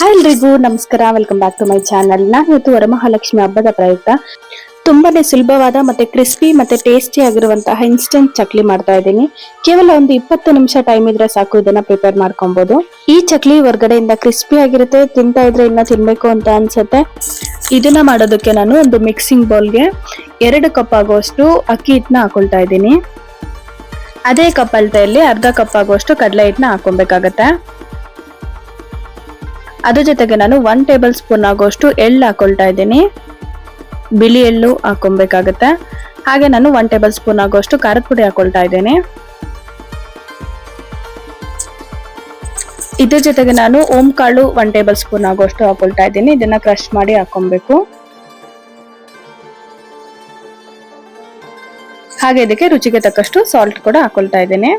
Hi ಎಲ್ರಿಗೂ ನಮಸ್ಕಾರ, welcome back to my channel. ನಾನು ಇವತ್ತು ವರಮಹಾಲಕ್ಷ್ಮಿ ಹಬ್ಬದ ಪ್ರಯುಕ್ತ ತುಂಬಾನೇ ಸುಲಭವಾದ ಮತ್ತೆ ಕ್ರಿಸ್ಪಿ ಮತ್ತೆ ಟೇಸ್ಟಿ ಆಗಿರುವಂತಹ ಇನ್ಸ್ಟೆಂಟ್ ಚಕ್ಲಿ ಮಾಡ್ತಾ ಇದ್ದೀನಿ. ಕೇವಲ ಒಂದು 20 ನಿಮಿಷ ಟೈಮ್ ಇದ್ರೆ ಸಾಕು ಇದನ್ನ ಪ್ರಿಪೇರ್ ಮಾಡ್ಕೊಬಹುದು. ಈ ಚಕ್ಲಿ ಹೊರಗಡೆಯಿಂದ ಕ್ರಿಸ್ಪಿ ಆಗಿರುತ್ತೆ, ತಿಂತಾ ಇದ್ರೆ ಇನ್ನ ತಿನ್ಬೇಕು ಅಂತ ಅನ್ಸುತ್ತೆ. ಇದನ್ನ ಮಾಡೋದಕ್ಕೆ ನಾನು ಒಂದು ಮಿಕ್ಸಿಂಗ್ ಬೌಲ್ಗೆ 2 ಕಪ್ ಆಗುವಷ್ಟು ಅಕ್ಕಿ ಹಿಟ್ಟನ್ನ ಹಾಕೊಳ್ತಾ ಇದ್ದೀನಿ. ಅದೇ ಕಪ್ ಅಳತೆಯಲ್ಲಿ ಅರ್ಧ ಕಪ್ ಆಗುವಷ್ಟು ಕಡಲೆ ಹಿಟ್ಟನ್ನ ಹಾಕೊಬೇಕಾಗತ್ತೆ. ಅದ್ರ ಜೊತೆಗೆ ನಾನು 1 ಟೇಬಲ್ ಸ್ಪೂನ್ ಆಗುವಷ್ಟು ಎಳ್ಳು ಹಾಕೊಳ್ತಾ ಇದ್ದೀನಿ. ಬಿಳಿ ಎಳ್ಳು ಹಾಕೊಬೇಕಾಗತ್ತೆ. ಹಾಗೆ ನಾನು 1 ಟೇಬಲ್ ಸ್ಪೂನ್ ಆಗುವಷ್ಟು ಖಾರದ ಪುಡಿ ಹಾಕೊಳ್ತಾ ಇದ್ದೀನಿ. ಇದ್ರ ಜೊತೆಗೆ ನಾನು ಓಂ ಕಾಳು 1 ಟೇಬಲ್ ಸ್ಪೂನ್ ಆಗುವಷ್ಟು ಹಾಕೊಳ್ತಾ ಇದ್ದೀನಿ. ಇದನ್ನ ಕ್ರಶ್ ಮಾಡಿ ಹಾಕೊಬೇಕು. ಹಾಗೆ ಇದಕ್ಕೆ ರುಚಿಗೆ ತಕ್ಕಷ್ಟು ಸಾಲ್ಟ್ ಕೂಡ ಹಾಕೊಳ್ತಾ ಇದ್ದೀನಿ.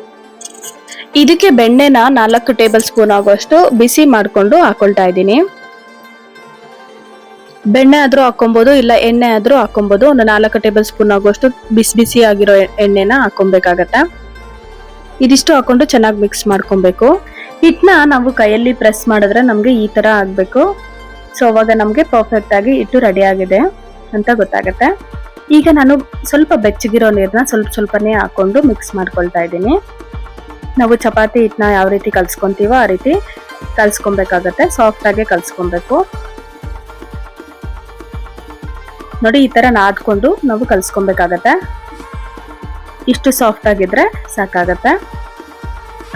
ಇದಕ್ಕೆ ಬೆಣ್ಣೆನ 4 ಟೇಬಲ್ ಸ್ಪೂನ್ ಆಗುವಷ್ಟು ಬಿಸಿ ಮಾಡ್ಕೊಂಡು ಹಾಕೊಳ್ತಾ ಇದ್ದೀನಿ. ಬೆಣ್ಣೆ ಆದ್ರೂ ಹಾಕೊಬಹುದು, ಇಲ್ಲ ಎಣ್ಣೆ ಆದ್ರೂ ಹಾಕೊಬಹುದು. ಒಂದು 4 ಟೇಬಲ್ ಸ್ಪೂನ್ ಆಗುವಷ್ಟು ಬಿಸಿ ಆಗಿರೋ ಎಣ್ಣೆನ ಹಾಕೊಬೇಕಾಗತ್ತೆ. ಇದಿಷ್ಟು ಹಾಕೊಂಡು ಚೆನ್ನಾಗಿ ಮಿಕ್ಸ್ ಮಾಡ್ಕೊಬೇಕು. ಹಿಟ್ಟನ್ನ ನಾವು ಕೈಯಲ್ಲಿ ಪ್ರೆಸ್ ಮಾಡಿದ್ರೆ ನಮ್ಗೆ ಈ ತರ ಆಗ್ಬೇಕು. ಸೊ ಅವಾಗ ನಮ್ಗೆ ಪರ್ಫೆಕ್ಟ್ ಆಗಿ ಹಿಟ್ಟು ರೆಡಿ ಆಗಿದೆ ಅಂತ ಗೊತ್ತಾಗತ್ತೆ. ಈಗ ನಾನು ಸ್ವಲ್ಪ ಬೆಚ್ಚಗಿರೋ ನೀರನ್ನ ಸ್ವಲ್ಪನೇ ಹಾಕೊಂಡು ಮಿಕ್ಸ್ ಮಾಡ್ಕೊಳ್ತಾ ಇದ್ದೀನಿ. ನಾವು ಚಪಾತಿ ಹಿಟ್ಟನ್ನ ಯಾವ ರೀತಿ ಕಲ್ಸ್ಕೊಂತೀವೋ ಆ ರೀತಿ ಕಲ್ಸ್ಕೊಬೇಕಾಗತ್ತೆ. ಸಾಫ್ಟ್ ಆಗಿ ಕಲ್ಸ್ಕೊಬೇಕು. ನೋಡಿ, ಈ ತರ ನಾದ್ಕೊಂಡು ನಾವು ಕಲ್ಸ್ಕೊಬೇಕಾಗತ್ತೆ. ಇಷ್ಟು ಸಾಫ್ಟ್ ಆಗಿದ್ರೆ ಸಾಕಾಗತ್ತೆ.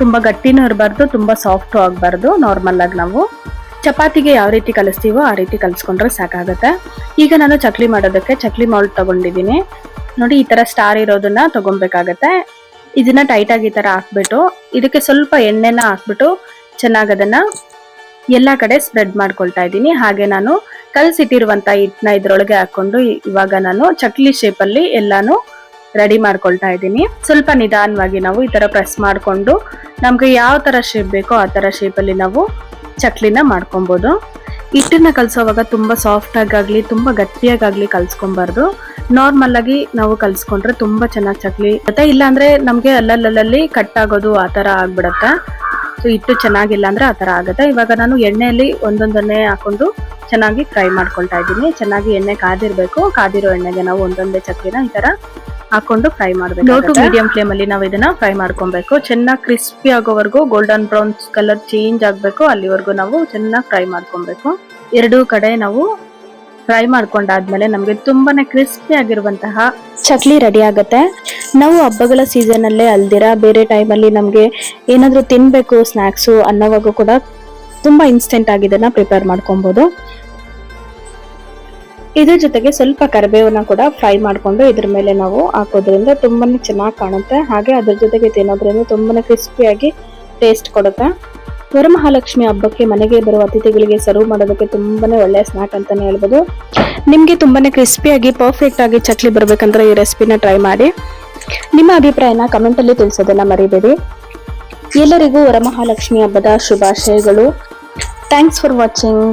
ತುಂಬಾ ಗಟ್ಟಿನೂ ಇರಬಾರ್ದು, ತುಂಬಾ ಸಾಫ್ಟ್ ಆಗಬಾರ್ದು. ನಾರ್ಮಲ್ ಆಗಿ ನಾವು ಚಪಾತಿಗೆ ಯಾವ ರೀತಿ ಕಲಿಸ್ತೀವೋ ಆ ರೀತಿ ಕಲ್ಸ್ಕೊಂಡ್ರೆ ಸಾಕಾಗತ್ತೆ. ಈಗ ನಾನು ಚಕ್ಲಿ ಮಾಡೋದಕ್ಕೆ ಚಕ್ಲಿ ಮೌಲ್ಡ್ ತಗೊಂಡಿದ್ದೀನಿ. ನೋಡಿ, ಈ ತರ ಸ್ಟಾರ್ ಇರೋದನ್ನ ತಗೊಬೇಕಾಗತ್ತೆ. ಇದನ್ನ ಟೈಟ್ ಆಗಿ ಈ ತರ ಹಾಕ್ಬಿಟ್ಟು ಇದಕ್ಕೆ ಸ್ವಲ್ಪ ಎಣ್ಣೆನ ಹಾಕ್ಬಿಟ್ಟು ಚೆನ್ನಾಗಿ ಅದನ್ನ ಎಲ್ಲಾ ಕಡೆ ಸ್ಪ್ರೆಡ್ ಮಾಡ್ಕೊಳ್ತಾ ಇದ್ದೀನಿ. ಹಾಗೆ ನಾನು ಕಲಸಿಟ್ಟಿರುವಂತ ಹಿಟ್ಟನ್ನ ಇದ್ರೊಳಗೆ ಹಾಕೊಂಡು ಇವಾಗ ನಾನು ಚಕ್ಲಿ ಶೇಪ್ ಅಲ್ಲಿ ಎಲ್ಲಾನು ರೆಡಿ ಮಾಡ್ಕೊಳ್ತಾ ಇದ್ದೀನಿ. ಸ್ವಲ್ಪ ನಿಧಾನವಾಗಿ ನಾವು ಈ ತರ ಪ್ರೆಸ್ ಮಾಡ್ಕೊಂಡು ನಮ್ಗೆ ಯಾವ ತರ ಶೇಪ್ ಬೇಕೋ ಆ ತರ ಶೇಪ್ ಅಲ್ಲಿ ನಾವು ಚಕ್ಲಿನ ಮಾಡ್ಕೊಬಹುದು. ಹಿಟ್ಟನ್ನ ಕಲ್ಸೋವಾಗ ತುಂಬಾ ಸಾಫ್ಟ್ ಆಗಾಗ್ಲಿ ತುಂಬಾ ಗಟ್ಟಿಯಾಗ್ಲಿ ಕಲ್ಸ್ಕೊಬಾರ್ದು. ನಾರ್ಮಲ್ ಆಗಿ ನಾವು ಕಲ್ಸ್ಕೊಂಡ್ರೆ ತುಂಬಾ ಚೆನ್ನಾಗಿ ಚಕ್ಲಿ ಮತ್ತೆ, ಇಲ್ಲ ಅಂದ್ರೆ ನಮ್ಗೆ ಅಲ್ಲಲ್ಲಿ ಕಟ್ ಆಗೋದು ಆ ತರ ಆಗ್ಬಿಡತ್ತೆ. ಸೊ ಹಿಟ್ಟು ಚೆನ್ನಾಗಿಲ್ಲ ಅಂದ್ರೆ ಆ ತರ ಆಗತ್ತೆ. ಇವಾಗ ನಾನು ಎಣ್ಣೆಯಲ್ಲಿ ಒಂದೊಂದನ್ನೇ ಹಾಕೊಂಡು ಚೆನ್ನಾಗಿ ಫ್ರೈ ಮಾಡ್ಕೊಳ್ತಾ ಇದ್ದೀನಿ. ಚೆನ್ನಾಗಿ ಎಣ್ಣೆ ಕಾದಿರ್ಬೇಕು. ಕಾದಿರೋ ಎಣ್ಣೆಗೆ ನಾವು ಒಂದೊಂದೇ ಚಕ್ಲಿನ ಈ ತರ ಹಾಕೊಂಡು ಫ್ರೈ ಮಾಡ್ಬೇಕು. ಲೋ ಟು ಮೀಡಿಯಂ ಫ್ಲೇಮ್ ಅಲ್ಲಿ ನಾವು ಇದನ್ನ ಫ್ರೈ ಮಾಡ್ಕೊಬೇಕು. ಚೆನ್ನಾಗಿ ಕ್ರಿಸ್ಪಿ ಆಗೋವರೆಗೂ, ಗೋಲ್ಡನ್ ಬ್ರೌನ್ ಕಲರ್ ಚೇಂಜ್ ಆಗ್ಬೇಕು, ಅಲ್ಲಿವರೆಗೂ ನಾವು ಚೆನ್ನಾಗಿ ಫ್ರೈ ಮಾಡ್ಕೊಬೇಕು. ಎರಡೂ ಕಡೆ ನಾವು ಫ್ರೈ ಮಾಡ್ಕೊಂಡಾದ್ಮೇಲೆ ನಮ್ಗೆ ತುಂಬಾನೇ ಕ್ರಿಸ್ಪಿ ಆಗಿರುವಂತಹ ಚಕ್ಲಿ ರೆಡಿ ಆಗುತ್ತೆ. ನಾವು ಹಬ್ಬಗಳ ಸೀಸನ್ ಅಲ್ಲೇ ಅಲ್ದಿರಾ ಬೇರೆ ಟೈಮ್ ಅಲ್ಲಿ ನಮ್ಗೆ ಏನಾದ್ರೂ ತಿನ್ಬೇಕು ಸ್ನಾಕ್ಸು ಅನ್ನೋವಾಗೂ ಕೂಡ ತುಂಬಾ ಇನ್ಸ್ಟೆಂಟ್ ಆಗಿ ಇದನ್ನ ಪ್ರಿಪೇರ್ ಮಾಡ್ಕೊಬಹುದು. ಇದ್ರ ಜೊತೆಗೆ ಸ್ವಲ್ಪ ಕರಿಬೇವನ್ನ ಕೂಡ ಫ್ರೈ ಮಾಡ್ಕೊಂಡು ಇದ್ರ ಮೇಲೆ ನಾವು ಹಾಕೋದ್ರಿಂದ ತುಂಬಾನೇ ಚೆನ್ನಾಗಿ ಕಾಣುತ್ತೆ. ಹಾಗೆ ಅದ್ರ ಜೊತೆಗೆ ತಿನ್ನೋದ್ರಿಂದ ತುಂಬಾನೇ ಕ್ರಿಸ್ಪಿಯಾಗಿ ಟೇಸ್ಟ್ ಕೊಡುತ್ತೆ. ವರಮಹಾಲಕ್ಷ್ಮಿ ಹಬ್ಬಕ್ಕೆ ಮನೆಗೆ ಬರುವ ಅತಿಥಿಗಳಿಗೆ ಸರ್ವ್ ಮಾಡೋದಕ್ಕೆ ತುಂಬಾನೇ ಒಳ್ಳೆಯ ಸ್ನಾಕ್ ಅಂತಾನೆ ಹೇಳ್ಬೋದು. ನಿಮ್ಗೆ ತುಂಬಾನೇ ಕ್ರಿಸ್ಪಿಯಾಗಿ ಪರ್ಫೆಕ್ಟ್ ಆಗಿ ಚಕ್ಲಿ ಬರ್ಬೇಕಂದ್ರೆ ಈ ರೆಸಿಪಿನ ಟ್ರೈ ಮಾಡಿ. ನಿಮ್ಮ ಅಭಿಪ್ರಾಯನ ಕಮೆಂಟ್ ಅಲ್ಲಿ ತಿಳಿಸೋದನ್ನ ಮರಿಬೇಡಿ. ಎಲ್ಲರಿಗೂ ವರಮಹಾಲಕ್ಷ್ಮಿ ಹಬ್ಬದ ಶುಭಾಶಯಗಳು. Thanks for watching.